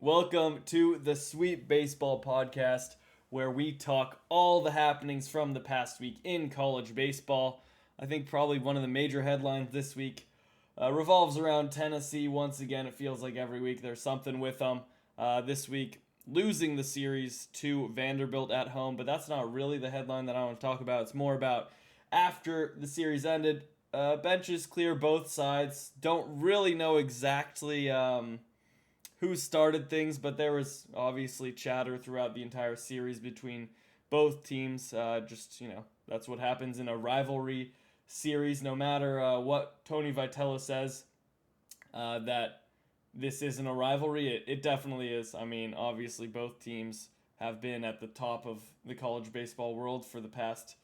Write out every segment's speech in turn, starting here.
Welcome to the Sweet Baseball Podcast, where we talk all the happenings from the past week in college baseball. I think probably one of the major headlines this week revolves around Tennessee. Once again, it feels like every week there's something with them. This week, losing the series to Vanderbilt at home, but that's not really the headline that I want to talk about. It's more about after the series ended, benches clear both sides. Don't really know exactly who started things, but there was obviously chatter throughout the entire series between both teams. That's what happens in a rivalry series. No matter what Tony Vitello says, that this isn't a rivalry, it definitely is. I mean, obviously, both teams have been at the top of the college baseball world for the past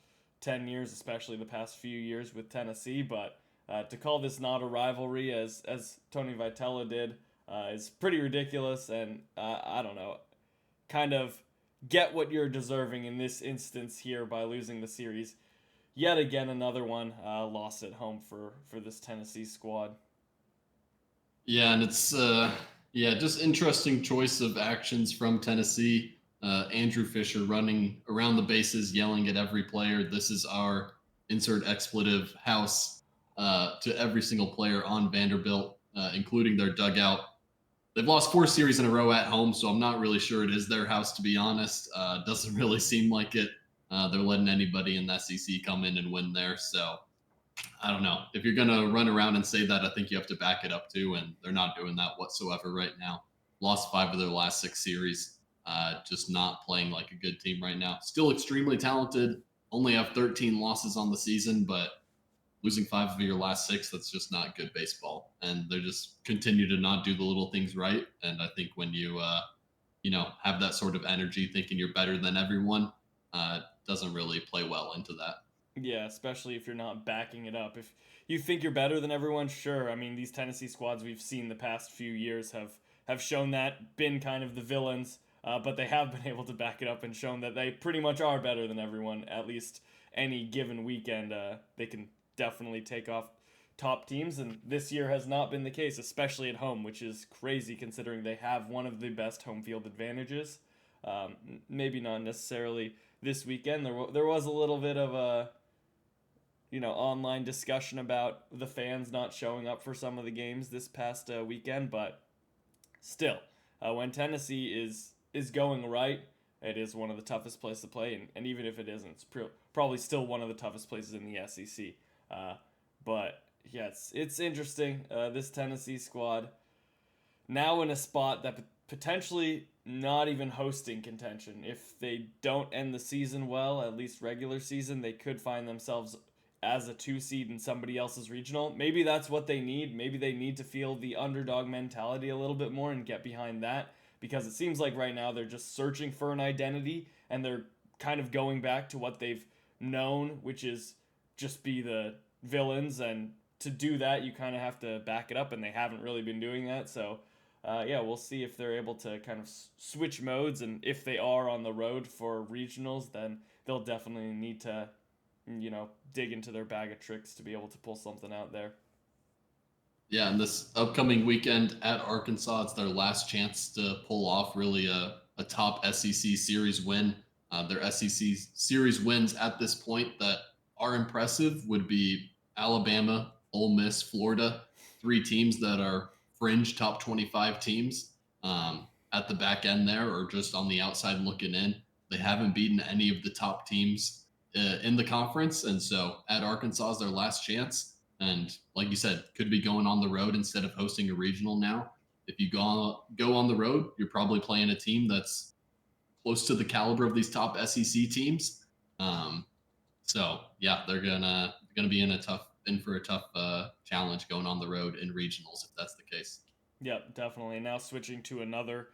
10 years, especially the past few years with Tennessee. But to call this not a rivalry, as Tony Vitello did, is pretty ridiculous, and I don't know, kind of get what you're deserving in this instance here by losing the series. Yet again, another one lost at home for this Tennessee squad. Yeah, and it's just interesting choice of actions from Tennessee. Andrew Fisher running around the bases, yelling at every player, "This is our insert expletive house," to every single player on Vanderbilt, including their dugout. They've lost 4 series in a row at home, so I'm not really sure it is their house, to be honest. Doesn't really seem like it. They're letting anybody in the SEC come in and win there, so I don't know. If you're going to run around and say that, I think you have to back it up too. And they're not doing that whatsoever right now. Lost 5 of their last 6 series. Just not playing like a good team right now. Still extremely talented. Only have 13 losses on the season, but losing 5 of your last 6, that's just not good baseball. And they just continue to not do the little things right. And I think when you have that sort of energy, thinking you're better than everyone, doesn't really play well into that. Yeah, especially if you're not backing it up. If you think you're better than everyone, sure. I mean, these Tennessee squads we've seen the past few years have shown that, been kind of the villains, but they have been able to back it up and shown that they pretty much are better than everyone. At least any given weekend, they can definitely take off top teams, and this year has not been the case, especially at home, which is crazy considering they have one of the best home field advantages. Maybe not necessarily this weekend. There was a little bit of a online discussion about the fans not showing up for some of the games this past weekend, but still, when Tennessee is going right, it is one of the toughest places to play, and even if it isn't, it's probably still one of the toughest places in the SEC. But yeah, it's interesting. This Tennessee squad now in a spot that potentially not even hosting contention. If they don't end the season well, at least regular season, they could find themselves as a 2 seed in somebody else's regional. Maybe that's what they need. Maybe they need to feel the underdog mentality a little bit more and get behind that, because it seems like right now they're just searching for an identity and they're kind of going back to what they've known, which is just be the villains. And to do that, you kind of have to back it up, and they haven't really been doing that. So yeah, we'll see if they're able to kind of switch modes, and if they are on the road for regionals, then they'll definitely need to, dig into their bag of tricks to be able to pull something out there. Yeah, and this upcoming weekend at Arkansas, it's their last chance to pull off really a top SEC series win. Their SEC series wins at this point that are impressive would be Alabama, Ole Miss, Florida, 3 teams that are fringe top 25 teams at the back end there, or just on the outside looking in. They haven't beaten any of the top teams in the conference, and so at Arkansas is their last chance. And like you said, could be going on the road instead of hosting a regional now. If you go on the road, you're probably playing a team that's close to the caliber of these top SEC teams. Um, so yeah, they're gonna be in for a tough challenge going on the road in regionals if that's the case. Yep, definitely. Now switching to another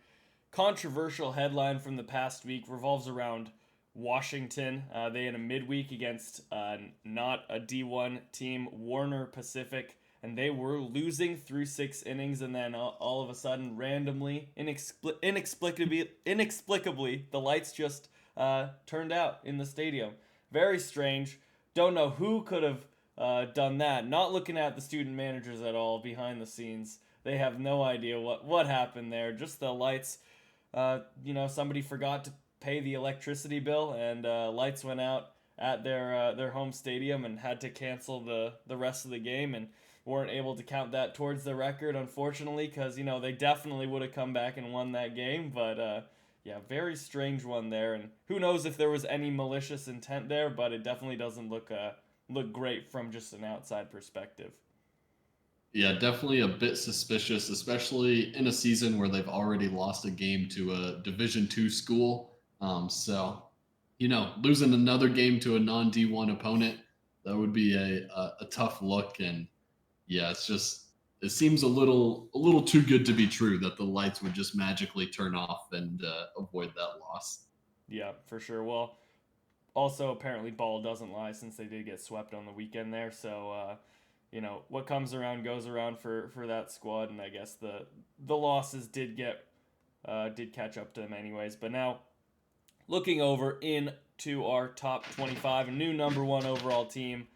controversial headline from the past week revolves around Washington. They had a midweek against not a D1 team, Warner Pacific, and they were losing through 6 innings, and then all of a sudden, randomly, inexplicably, the lights just turned out in the stadium. Very strange. Don't know who could have done that. Not looking at the student managers at all behind the scenes. they have no idea what happened there. Just the lights. Somebody forgot to pay the electricity bill, and lights went out at their home stadium and had to cancel the rest of the game and weren't able to count that towards the record, unfortunately, because they definitely would have come back and won that game. But yeah, very strange one there, and who knows if there was any malicious intent there, but it definitely doesn't look great from just an outside perspective. Yeah, definitely a bit suspicious, especially in a season where they've already lost a game to a Division II school. Losing another game to a non D1 opponent, that would be a tough look. And yeah, it seems a little too good to be true that the lights would just magically turn off and avoid that loss. Yeah, for sure. Well, also apparently ball doesn't lie since they did get swept on the weekend there. So what comes around goes around for that squad, and I guess the losses did catch up to them anyways. But now looking over into our top 25, a new number one overall team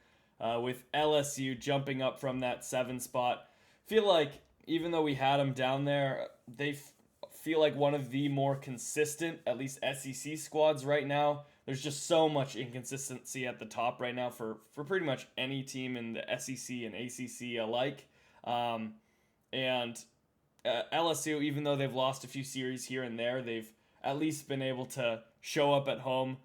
with LSU jumping up from that 7 spot. Feel like even though we had them down there, they feel like one of the more consistent, at least SEC squads right now. There's just so much inconsistency at the top right now for pretty much any team in the SEC and ACC alike. And LSU, even though they've lost a few series here and there, they've at least been able to show up at home,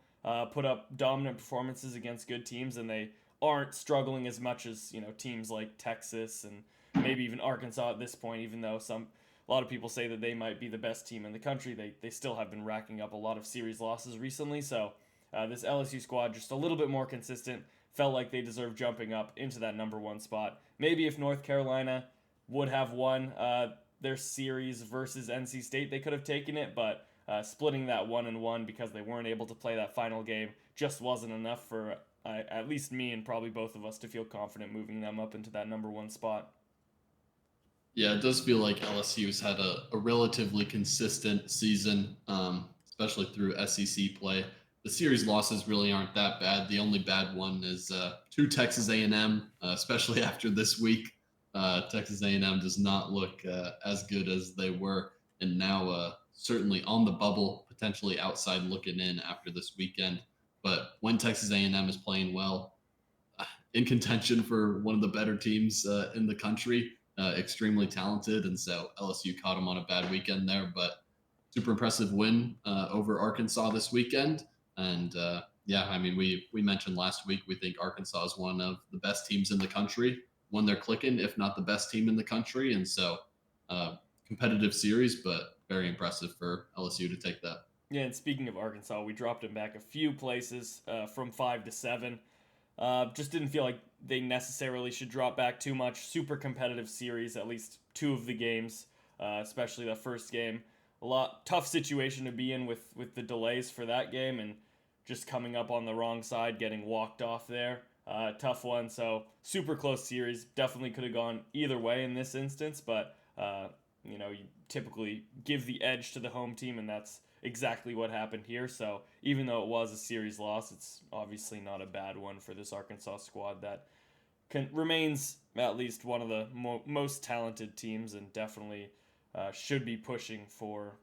put up dominant performances against good teams, and they aren't struggling as much as teams like Texas and maybe even Arkansas at this point. Even though a lot of people say that they might be the best team in the country, they still have been racking up a lot of series losses recently. So this LSU squad just a little bit more consistent. Felt like they deserve jumping up into that number one spot. Maybe if North Carolina would have won their series versus NC State, they could have taken it, but splitting that 1-1 because they weren't able to play that final game just wasn't enough for at least me and probably both of us to feel confident moving them up into that number one spot. Yeah, it does feel like LSU's had a relatively consistent season, especially through SEC play. The series losses really aren't that bad. The only bad one is to Texas A&M, especially after this week. Texas A&M does not look as good as they were, and now certainly on the bubble, potentially outside looking in after this weekend. But when Texas A&M is playing well, in contention for one of the better teams in the country, extremely talented, and so LSU caught them on a bad weekend there, but super impressive win over Arkansas this weekend. And yeah, I mean, we mentioned last week we think Arkansas is one of the best teams in the country when they're clicking, if not the best team in the country. And so competitive series, but very impressive for LSU to take that. Yeah, and speaking of Arkansas, we dropped them back a few places from 5 to 7. Just didn't feel like they necessarily should drop back too much. Super competitive series, at least 2 of the games, especially the first game. Tough situation to be in with the delays for that game and just coming up on the wrong side, getting walked off there. Tough one. So super close series. Definitely could have gone either way in this instance, but you typically give the edge to the home team, and that's exactly what happened here. So even though it was a series loss, it's obviously not a bad one for this Arkansas squad that remains at least one of the most talented teams, and definitely should be pushing for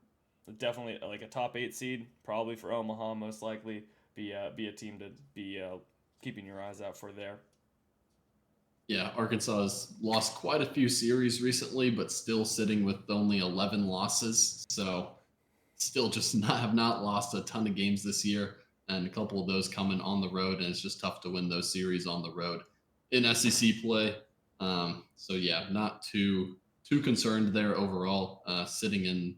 definitely like a top 8 seed, probably for Omaha most likely. Be a team to be keeping your eyes out for there. Yeah, Arkansas has lost quite a few series recently, but still sitting with only 11 losses. So still just have not lost a ton of games this year, and a couple of those coming on the road, and it's just tough to win those series on the road in SEC play. So yeah, not too concerned there overall. Sitting in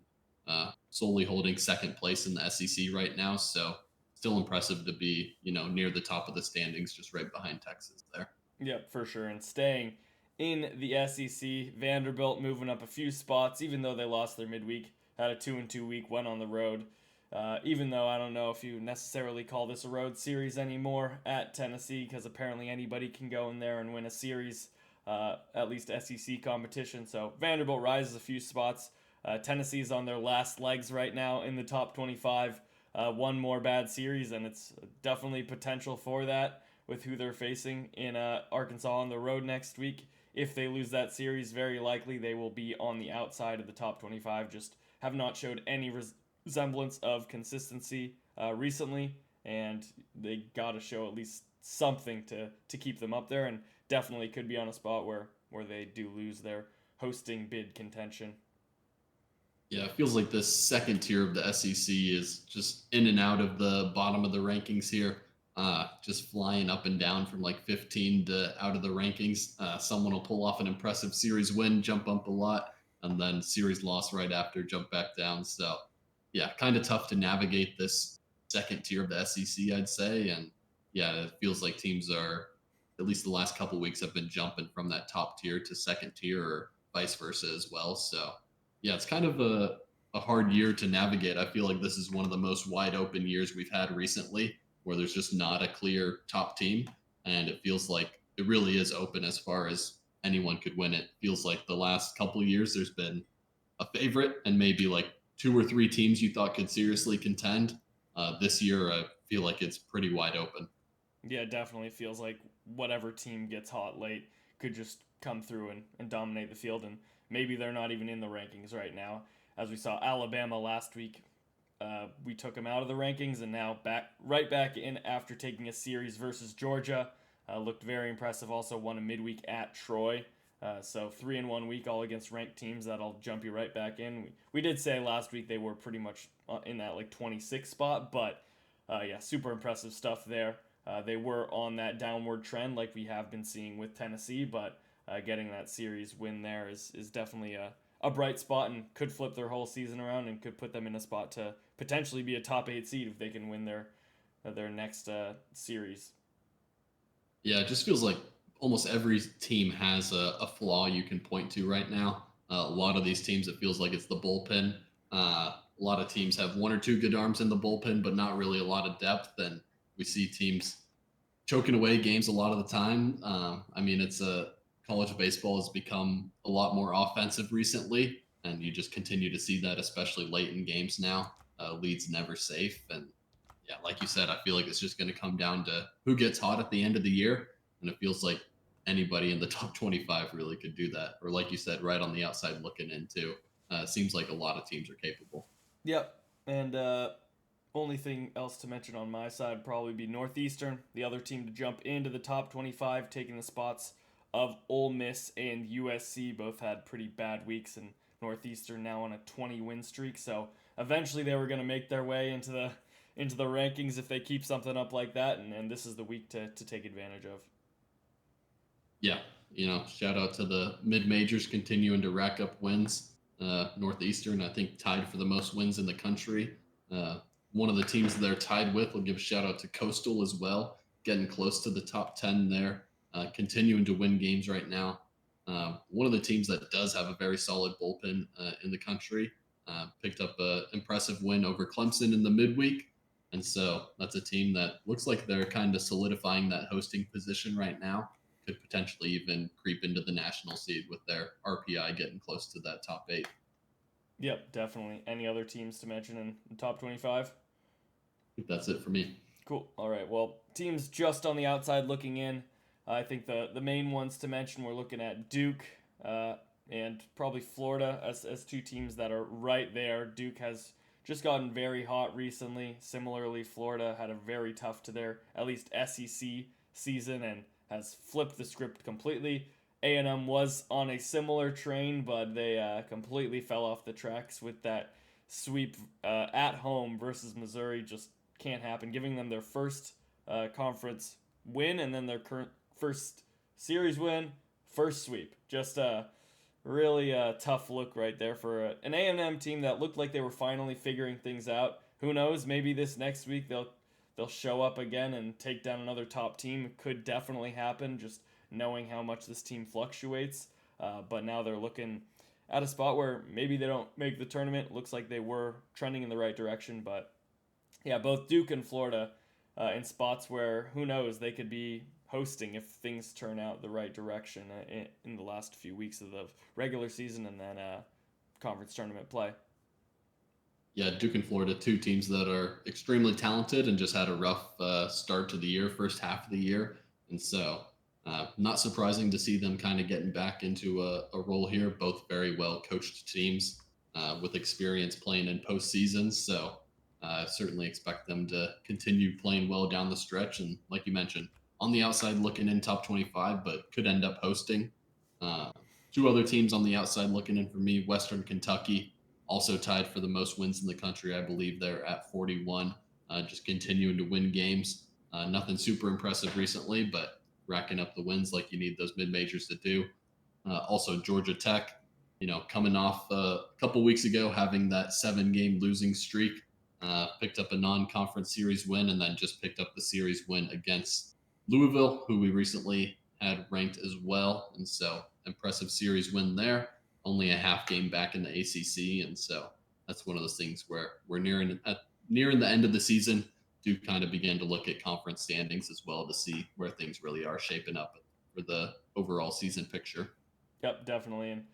solely holding second place in the SEC right now, so still impressive to be near the top of the standings, just right behind Texas there. Yep, for sure. And staying in the SEC, Vanderbilt moving up a few spots, even though they lost their midweek, had a 2-2 week, went on the road. Even though I don't know if you necessarily call this a road series anymore at Tennessee, because apparently anybody can go in there and win a series, at least SEC competition. So Vanderbilt rises a few spots. Tennessee's on their last legs right now in the top 25. One more bad series, and it's definitely potential for that with who they're facing in Arkansas on the road next week if they lose that series, very likely they will be on the outside of the top 25. Just have not showed any resemblance of consistency recently, and they got to show at least something to keep them up there, and definitely could be on a spot where they do lose their hosting bid contention. Yeah, it feels like this second tier of the SEC is just in and out of the bottom of the rankings here, just flying up and down from like 15 to out of the rankings. Someone will pull off an impressive series win, jump up a lot, and then series loss right after, jump back down. So, yeah, kind of tough to navigate this second tier of the SEC, I'd say. And yeah, it feels like teams are, at least the last couple weeks, have been jumping from that top tier to second tier or vice versa as well. So, yeah, it's kind of a hard year to navigate. I feel like this is one of the most wide open years we've had recently, where there's just not a clear top team. And it feels like it really is open as far as anyone could win it. Feels like the last couple of years there's been a favorite and maybe like two or three teams you thought could seriously contend. This year, I feel like it's pretty wide open. Yeah, definitely feels like whatever team gets hot late could just come through and dominate the field, and maybe they're not even in the rankings right now. As we saw Alabama last week, we took them out of the rankings, and now right back in after taking a series versus Georgia. Looked very impressive. Also won a midweek at Troy. So 3 in 1 week, all against ranked teams. That'll jump you right back in. We did say last week they were pretty much in that like 26 spot, but yeah, super impressive stuff there. They were on that downward trend like we have been seeing with Tennessee, but getting that series win there is definitely a bright spot and could flip their whole season around and could put them in a spot to potentially be a top 8 seed if they can win their next series. Yeah, it just feels like almost every team has a flaw you can point to right now. A lot of these teams, it feels like it's the bullpen. A lot of teams have one or two good arms in the bullpen, but not really a lot of depth. And we see teams choking away games a lot of the time. I mean, it's a college baseball has become a lot more offensive recently, and you just continue to see that, especially late in games now. Leads never safe, and yeah, like you said, I feel like it's just going to come down to who gets hot at the end of the year, and it feels like anybody in the top 25 really could do that, or like you said, right on the outside looking into. Seems like a lot of teams are capable. Yep. And only thing else to mention on my side would probably be Northeastern, the other team to jump into the top 25, taking the spots of Ole Miss and USC. Both had pretty bad weeks, and Northeastern now on a 20-win streak. So eventually they were going to make their way into the rankings if they keep something up like that, and this is the week to take advantage of. Yeah, shout out to the mid majors continuing to rack up wins. Northeastern, I think, tied for the most wins in the country. One of the teams they're tied with, we'll give a shout out to Coastal as well, getting close to the top 10 there, continuing to win games right now. One of the teams that does have a very solid bullpen in the country picked up an impressive win over Clemson in the midweek. And so that's a team that looks like they're kind of solidifying that hosting position right now. Could potentially even creep into the national seed with their RPI getting close to that top 8. Yep, definitely. Any other teams to mention in the top 25? I think that's it for me. Cool. All right. Well, teams just on the outside looking in. I think the main ones to mention, we're looking at Duke and probably Florida as two teams that are right there. Duke has just gotten very hot recently. Similarly, Florida had a very tough to their at least SEC season and has flipped the script completely. A&M was on a similar train, but they completely fell off the tracks with that sweep at home versus Missouri. Just can't happen. Giving them their first conference win and then their current first series win, first sweep. Just a really tough look right there for an A&M team that looked like they were finally figuring things out. Who knows? Maybe this next week they'll show up again and take down another top team. It could definitely happen. Just knowing how much this team fluctuates. But now they're looking at a spot where maybe they don't make the tournament. Looks like they were trending in the right direction. But yeah, both Duke and Florida in spots where, who knows, they could be hosting if things turn out the right direction in the last few weeks of the regular season and then conference tournament play. Yeah, Duke and Florida, two teams that are extremely talented and just had a rough start to the year, first half of the year. And so Not surprising to see them kind of getting back into a role here. Both very well coached teams with experience playing in postseasons. So certainly expect them to continue playing well down the stretch. And like you mentioned, on the outside looking in top 25, but could end up hosting. Uh, Two other teams on the outside looking in for me: Western Kentucky, also tied for the most wins in the country. I believe they're at 41, just continuing to win games. Nothing super impressive recently, but racking up the wins like you need those mid majors to do. Also, Georgia Tech, coming off a couple weeks ago having that 7-game losing streak, picked up a non-conference series win, and then just picked up the series win against Louisville, who we recently had ranked as well. And so impressive series win there. Only a half game back in the ACC, and so that's one of those things where we're nearing the end of the season. Do kind of begin to look at conference standings as well to see where things really are shaping up for the overall season picture. Yep, definitely. And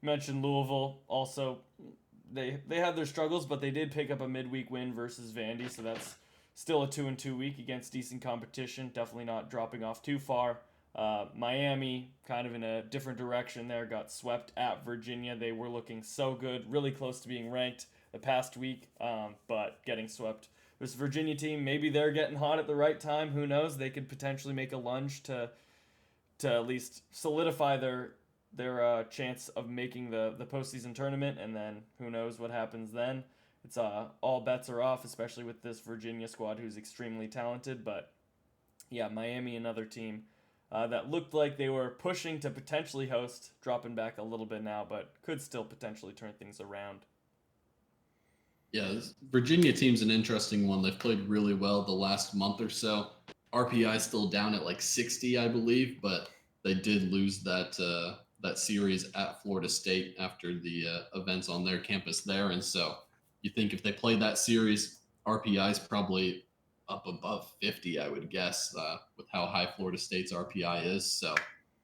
you mentioned Louisville. Also, they had their struggles, but they did pick up a midweek win versus Vandy, so that's still a 2-2 week against decent competition. Definitely not dropping off too far. Miami, kind of in a different direction there, got swept at Virginia. They were looking so good, really close to being ranked the past week, but getting swept. This Virginia team, maybe they're getting hot at the right time. Who knows? They could potentially make a lunge to at least solidify their chance of making the postseason tournament, and then who knows what happens then. It's all bets are off, especially with this Virginia squad who's extremely talented. But yeah, Miami, another team that looked like they were pushing to potentially host, dropping back a little bit now, but could still potentially turn things around. Yeah, this Virginia team's an interesting one. They've played really well the last month or so. RPI still down at like 60, I believe, but they did lose that series at Florida State after the events on their campus there, and so you think if they play that series, RPI is probably up above 50, I would guess, with how high Florida State's RPI is. So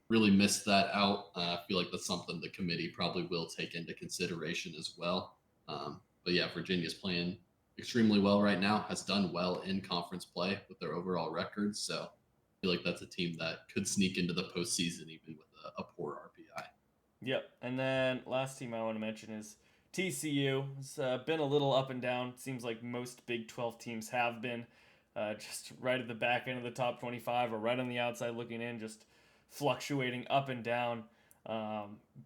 really missed that out. I feel like that's something the committee probably will take into consideration as well. But yeah, Virginia's playing extremely well right now, has done well in conference play with their overall records. So I feel like that's a team that could sneak into the postseason even with a poor RPI. Yep. And then last team I want to mention is TCU. It's been a little up and down. Seems like most Big 12 teams have been. Just right at the back end of the top 25 or right on the outside looking in, just fluctuating up and down.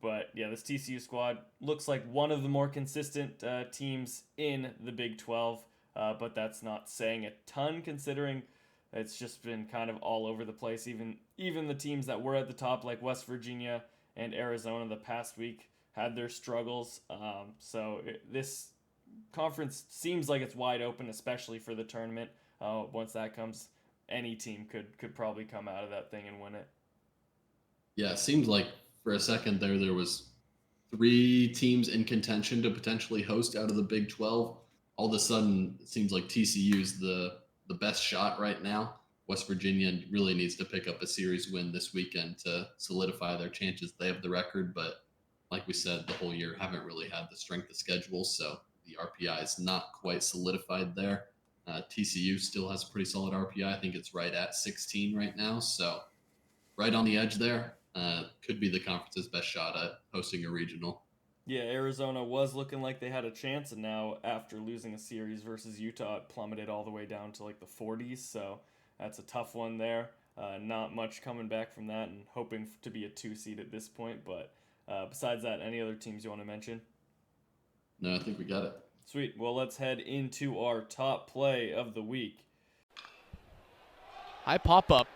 But yeah, this TCU squad looks like one of the more consistent teams in the Big 12, but that's not saying a ton considering it's just been kind of all over the place. Even the teams that were at the top, like West Virginia and Arizona, the past week had their struggles. This conference seems like it's wide open, especially for the tournament. Once that comes, any team could probably come out of that thing and win it. Yeah, it seems like for a second there was 3 teams in contention to potentially host out of the Big 12. All of a sudden, it seems like TCU's the best shot right now. West Virginia really needs to pick up a series win this weekend to solidify their chances. They have the record, but like we said, the whole year haven't really had the strength of schedule, so the RPI is not quite solidified there. TCU still has a pretty solid RPI. I think it's right at 16 right now, so right on the edge there. Could be the conference's best shot at hosting a regional. Yeah, Arizona was looking like they had a chance, and now after losing a series versus Utah, it plummeted all the way down to like the 40s. So that's a tough one there. Not much coming back from that, and hoping to be a 2 seed at this point. But besides that, any other teams you want to mention? No, I think we got it. Sweet. Well, let's head into our top play of the week. High pop up.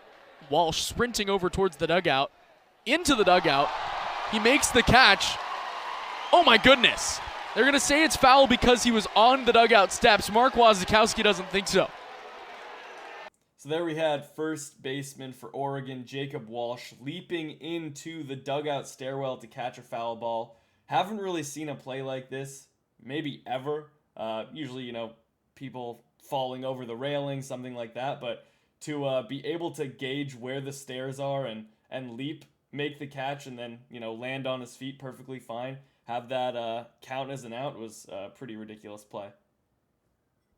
Walsh sprinting over towards the dugout. Into the dugout. He makes the catch. Oh my goodness. They're going to say it's foul because he was on the dugout steps. Mark Wasikowski doesn't think so. So there we had first baseman for Oregon, Jacob Walsh, leaping into the dugout stairwell to catch a foul ball. Haven't really seen a play like this, maybe ever. Usually, people falling over the railing, something like that. But to be able to gauge where the stairs are and leap, make the catch, and then, land on his feet perfectly fine, have that count as an out was a pretty ridiculous play.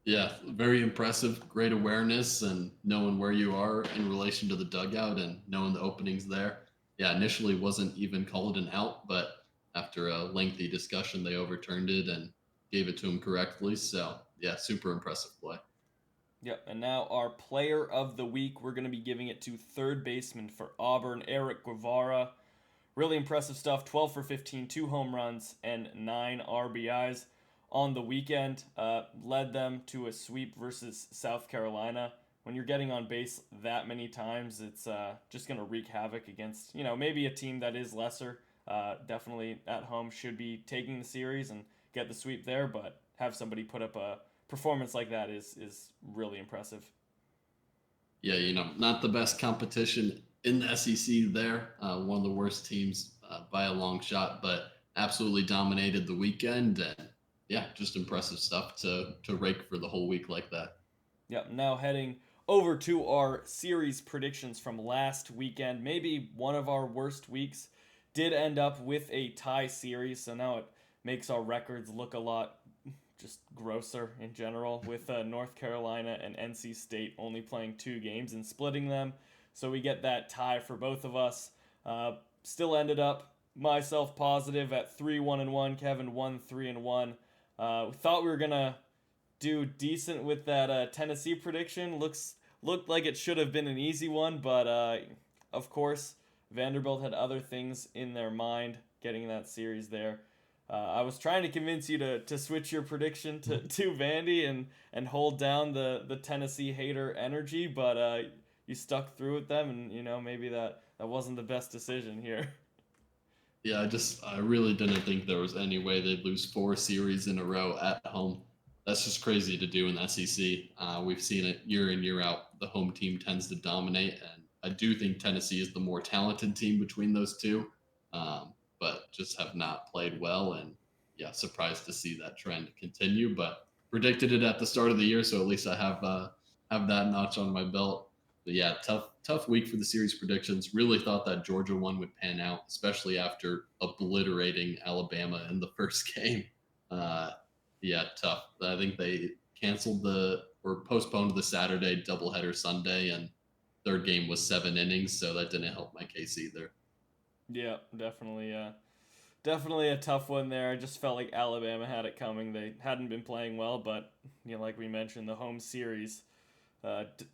Yeah, very impressive. Great awareness and knowing where you are in relation to the dugout and knowing the openings there. Yeah, initially wasn't even called an out, but after a lengthy discussion, they overturned it and gave it to him correctly. So, yeah, super impressive play. Yep, and now our player of the week, we're going to be giving it to third baseman for Auburn, Eric Guevara. Really impressive stuff. 12 for 15, 2 home runs, and 9 RBIs on the weekend. Led them to a sweep versus South Carolina. When you're getting on base that many times, it's just going to wreak havoc against, maybe a team that is lesser. Definitely at home should be taking the series and get the sweep there, but have somebody put up a performance like that is really impressive. Yeah, not the best competition in the SEC there. One of the worst teams by a long shot, but absolutely dominated the weekend. And yeah, just impressive stuff to rake for the whole week like that. Yep, now heading over to our series predictions from last weekend. Maybe one of our worst weeks. Did end up with a tie series, so now it makes our records look a lot just grosser in general, with North Carolina and NC State only playing 2 games and splitting them. So we get that tie for both of us. Still ended up myself positive at 3-1-1. Kevin 1-3-1. We thought we were gonna do decent with that Tennessee prediction. Looked like it should have been an easy one, but of course Vanderbilt had other things in their mind getting that series there. I was trying to convince you to switch your prediction to Vandy and hold down the Tennessee hater energy, but you stuck through with them, and maybe that wasn't the best decision here. Yeah, I really didn't think there was any way they'd lose 4 series in a row at home. That's just crazy to do in the SEC. We've seen it year in, year out. The home team tends to dominate, and I do think Tennessee is the more talented team between those two, but just have not played well. And yeah, surprised to see that trend continue. But predicted it at the start of the year, so at least I have that notch on my belt. But yeah, tough week for the series predictions. Really thought that Georgia one would pan out, especially after obliterating Alabama in the first game. Uh, yeah, tough. I think they canceled or postponed the Saturday doubleheader Sunday, and third game was 7 innings, so that didn't help my case either. Yeah, definitely. Definitely a tough one there. I just felt like Alabama had it coming. They hadn't been playing well, but like we mentioned, the home series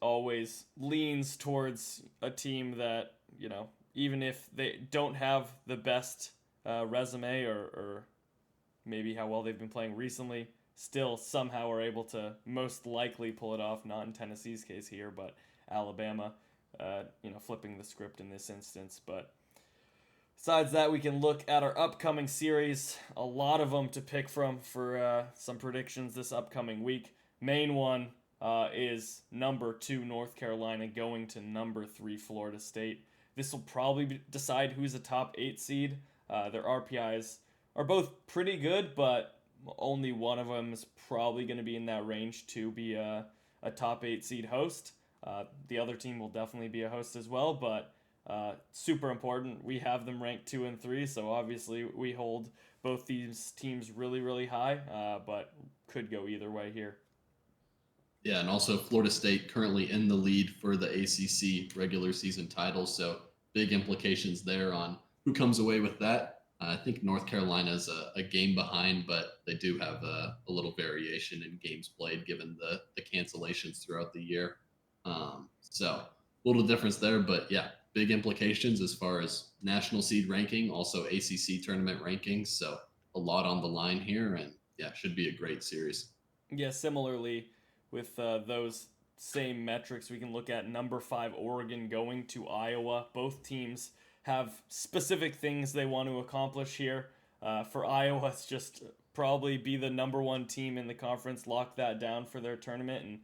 always leans towards a team that even if they don't have the best resume or maybe how well they've been playing recently, still somehow are able to most likely pull it off. Not in Tennessee's case here, but Alabama, flipping the script in this instance. But besides that, we can look at our upcoming series. A lot of them to pick from for some predictions this upcoming week. Main one is number 2 North Carolina going to number 3 Florida State. This will probably decide who's a top 8 seed. Their RPIs are both pretty good, but only one of them is probably going to be in that range to be a top 8 seed host. The other team will definitely be a host as well, but super important. We have them ranked 2 and 3, so obviously we hold both these teams really, really high, but could go either way here. Yeah, and also Florida State currently in the lead for the ACC regular season title, so big implications there on who comes away with that. I think North Carolina is a game behind, but they do have a little variation in games played given the cancellations throughout the year. So a little difference there, but yeah, big implications as far as national seed ranking, also ACC tournament rankings. So a lot on the line here, and yeah, should be a great series. Yeah, similarly, with those same metrics, we can look at number 5 Oregon going to Iowa. Both teams have specific things they want to accomplish here. For Iowa, it's just probably be the number 1 team in the conference, lock that down for their tournament, and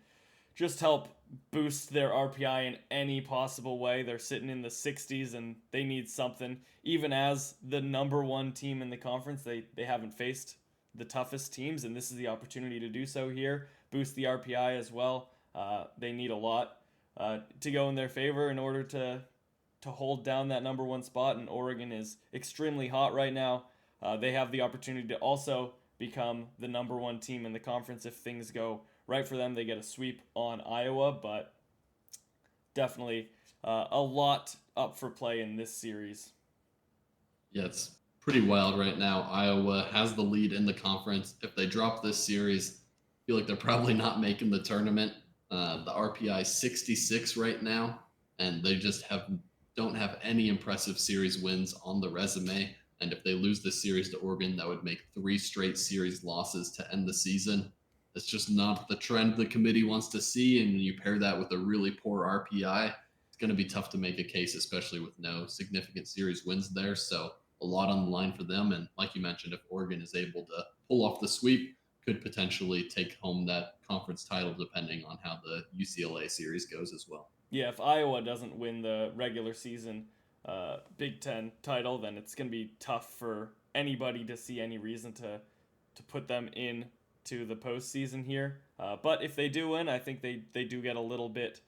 just help boost their RPI in any possible way. They're sitting in the 60s, and they need something. Even as the number 1 team in the conference, they haven't faced the toughest teams, and this is the opportunity to do so here. Boost the RPI as well. They need a lot to go in their favor in order to hold down that number 1 spot, and Oregon is extremely hot right now. They have the opportunity to also become the number one team in the conference if things go right for them. They get a sweep on Iowa, but definitely a lot up for play in this series. Yeah, it's pretty wild right now. Iowa has the lead in the conference. If they drop this series, I feel like they're probably not making the tournament. The RPI is 66 right now, and they just don't have any impressive series wins on the resume. And if they lose this series to Oregon, that would make 3 straight series losses to end the season. That's just not the trend the committee wants to see. And when you pair that with a really poor RPI, it's going to be tough to make a case, especially with no significant series wins there. So a lot on the line for them. And like you mentioned, if Oregon is able to pull off the sweep, could potentially take home that conference title depending on how the UCLA series goes as well. Yeah, if Iowa doesn't win the regular season Big Ten title, then it's going to be tough for anybody to see any reason to put them in to the postseason here. But if they do win, I think they do get a little bit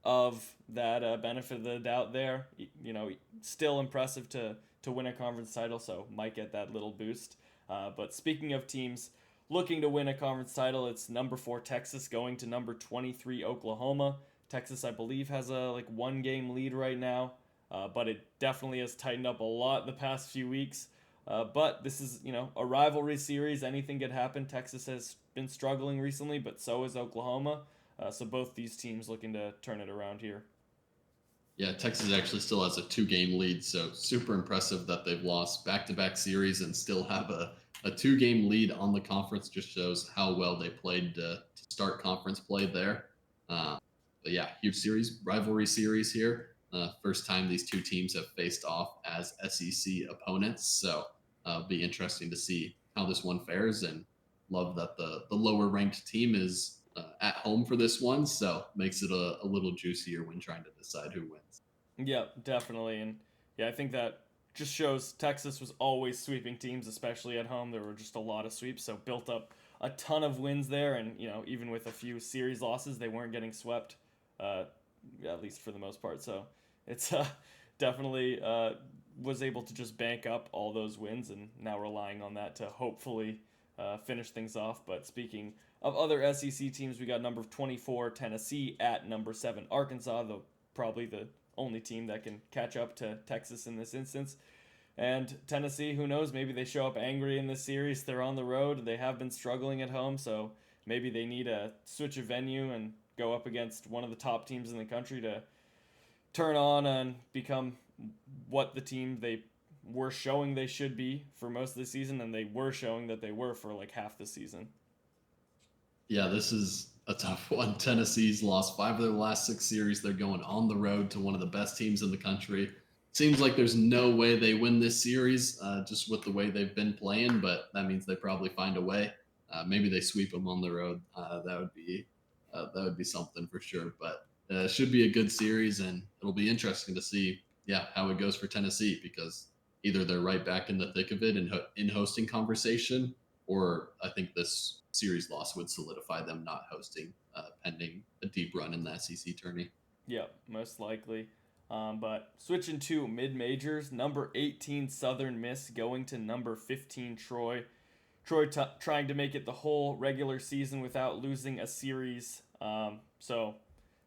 of that benefit of the doubt there. You know, still impressive to win a conference title, so might get that little boost. But speaking of teams looking to win a conference title, it's number 4 Texas going to number 23 Oklahoma. Texas, I believe, has a 1-game lead right now, but it definitely has tightened up a lot the past few weeks. But this is, a rivalry series. Anything could happen. Texas has been struggling recently, but so is Oklahoma. So both these teams looking to turn it around here. Yeah, Texas actually still has a 2-game lead, so super impressive that they've lost back-to-back series and still have a 2-game lead on the conference. Just shows how well they played to start conference play there. But yeah, huge series, rivalry series here. First time these two teams have faced off as SEC opponents, so it'll be interesting to see how this one fares, and love that the lower ranked team is at home for this one, so makes it a little juicier when trying to decide who wins. Yeah, definitely. And yeah, I think that just shows Texas was always sweeping teams, especially at home. There were just a lot of sweeps, so built up a ton of wins there. And, even with a few series losses, they weren't getting swept, at least for the most part. So it's definitely was able to just bank up all those wins, and now relying on that to hopefully finish things off. But speaking of other SEC teams, we got number 24 Tennessee at number 7 Arkansas, though probably the only team that can catch up to Texas in this instance. And Tennessee, who knows, maybe they show up angry in this series. They're on the road. They have been struggling at home, so maybe they need a switch of venue and go up against one of the top teams in the country to turn on and become what the team they were showing they should be for most of the season, and they were showing that they were for half the season. Yeah, this is a tough one. Tennessee's lost 5 of their last 6 series. They're going on the road to one of the best teams in the country. Seems like there's no way they win this series just with the way they've been playing, but that means they probably find a way. Maybe they sweep them on the road. That would be something for sure. But it should be a good series, and it'll be interesting to see, how it goes for Tennessee, because either they're right back in the thick of it in hosting conversation, or I think this series loss would solidify them not hosting pending a deep run in the SEC tourney. Yeah, most likely. But switching to mid-majors, number 18 Southern Miss going to number 15 Troy. Troy trying to make it the whole regular season without losing a series. So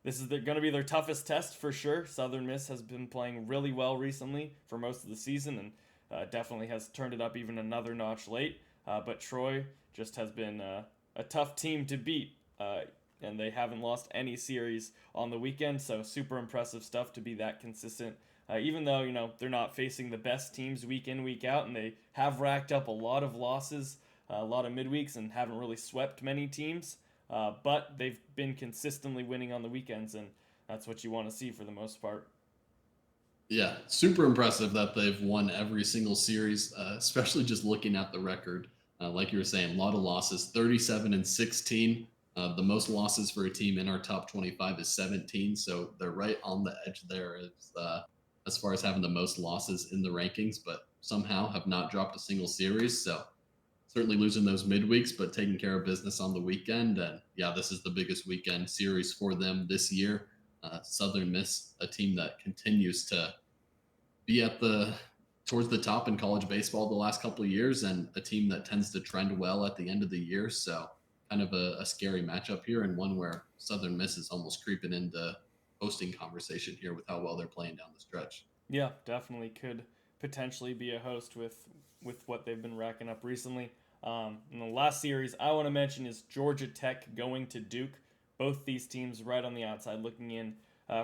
this is going to be their toughest test for sure. Southern Miss has been playing really well recently for most of the season, and definitely has turned it up even another notch late. But Troy just has been a tough team to beat, and they haven't lost any series on the weekend, so super impressive stuff to be that consistent. Even though, they're not facing the best teams week in, week out, and they have racked up a lot of losses, a lot of midweeks, and haven't really swept many teams, but they've been consistently winning on the weekends, and that's what you want to see for the most part. Yeah, super impressive that they've won every single series, especially just looking at the record. Like you were saying, a lot of losses, 37-16. The most losses for a team in our top 25 is 17, so they're right on the edge there as far as having the most losses in the rankings, but somehow have not dropped a single series. So certainly losing those midweeks, but taking care of business on the weekend. And this is the biggest weekend series for them this year. Southern Miss, a team that continues to be at the towards the top in college baseball the last couple of years, and a team that tends to trend well at the end of the year. So kind of a scary matchup here, and one where Southern Miss is almost creeping into hosting conversation here with how well they're playing down the stretch. Yeah, definitely could potentially be a host with what they've been racking up recently. And the last series I want to mention is Georgia Tech going to Duke. Both these teams right on the outside looking in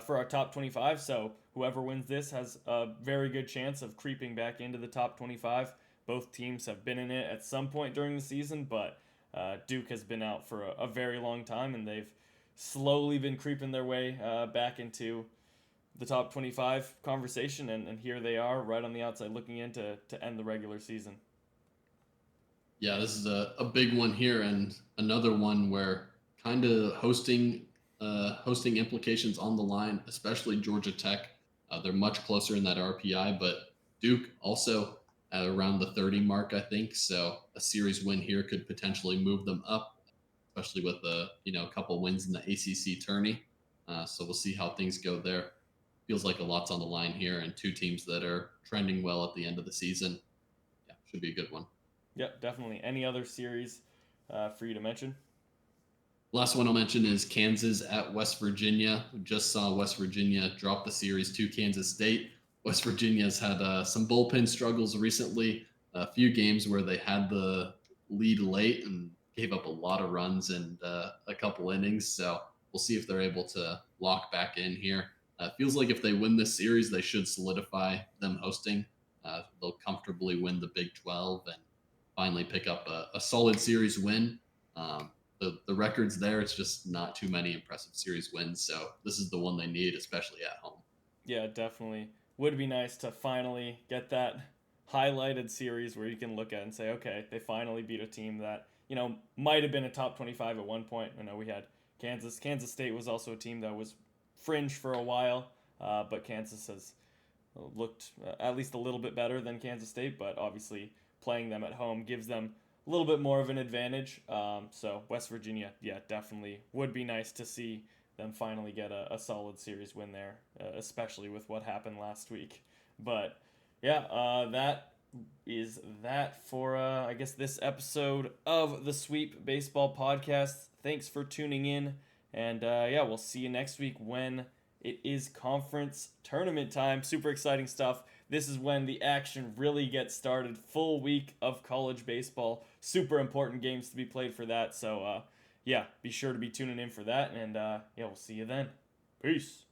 for our top 25. So whoever wins this has a very good chance of creeping back into the top 25. Both teams have been in it at some point during the season, but Duke has been out for a very long time, and they've slowly been creeping their way back into the top 25 conversation, and here they are right on the outside looking in to end the regular season. Yeah, this is a big one here, and another one where kind of hosting implications on the line, especially Georgia Tech. They're much closer in that RPI, but Duke also at around the 30 mark, I think. So a series win here could potentially move them up, especially with a couple wins in the ACC tourney. So we'll see how things go there. Feels like a lot's on the line here, and two teams that are trending well at the end of the season. Yeah, should be a good one. Yep, definitely. Any other series for you to mention? Last one I'll mention is Kansas at West Virginia. We just saw West Virginia drop the series to Kansas State. West Virginia's had some bullpen struggles recently, a few games where they had the lead late and gave up a lot of runs and a couple innings. So we'll see if they're able to lock back in here. Feels like if they win this series, they should solidify them hosting. They'll comfortably win the Big 12 and finally pick up a solid series win. The record's there. It's just not too many impressive series wins. So this is the one they need, especially at home. Yeah, definitely. Would be nice to finally get that highlighted series where you can look at and say, okay, they finally beat a team that, might have been a top 25 at one point. I know we had Kansas. Kansas State was also a team that was fringe for a while, but Kansas has looked at least a little bit better than Kansas State, but obviously playing them at home gives them a little bit more of an advantage. So West Virginia, yeah, definitely would be nice to see them finally get a solid series win there, especially with what happened last week. But yeah, that is that for I guess this episode of the Sweep Baseball Podcast. Thanks for tuning in, and yeah, we'll see you next week when it is conference tournament time. Super exciting stuff. This is when the action really gets started. Full week of college baseball. Super important games to be played for that. So, yeah, be sure to be tuning in for that. And, yeah, we'll see you then. Peace.